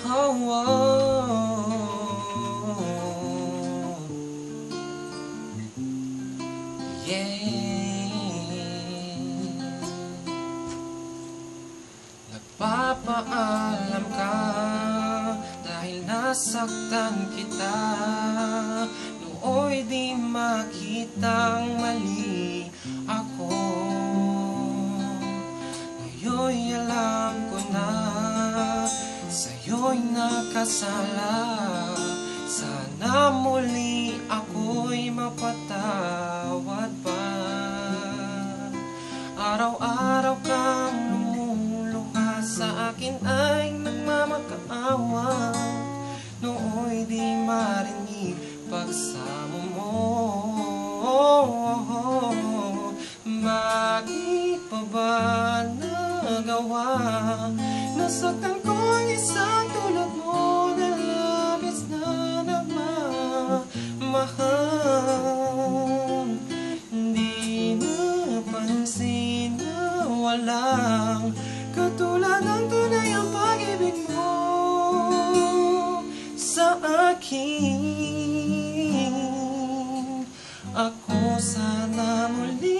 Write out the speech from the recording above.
Oh, oh. Yeah. Nagpapaalam ka dahil nasaktan kita. Nooy di makitang mali ako. Ngayon'y alam ko na sa'yo'y nakasala. Sana muli ako'y mapatawad pa. Araw-araw kang lumuluha sa akin ay nagmamakaawa. Nooy di marinig pagsamo mo. Bakit pa ba nagawa? Nasaktan ko ang isang tulad mo na labis na nagmamahal. Di napansin na walang katulad ng tunay ang pag-ibig mo sa akin. Ako sana muli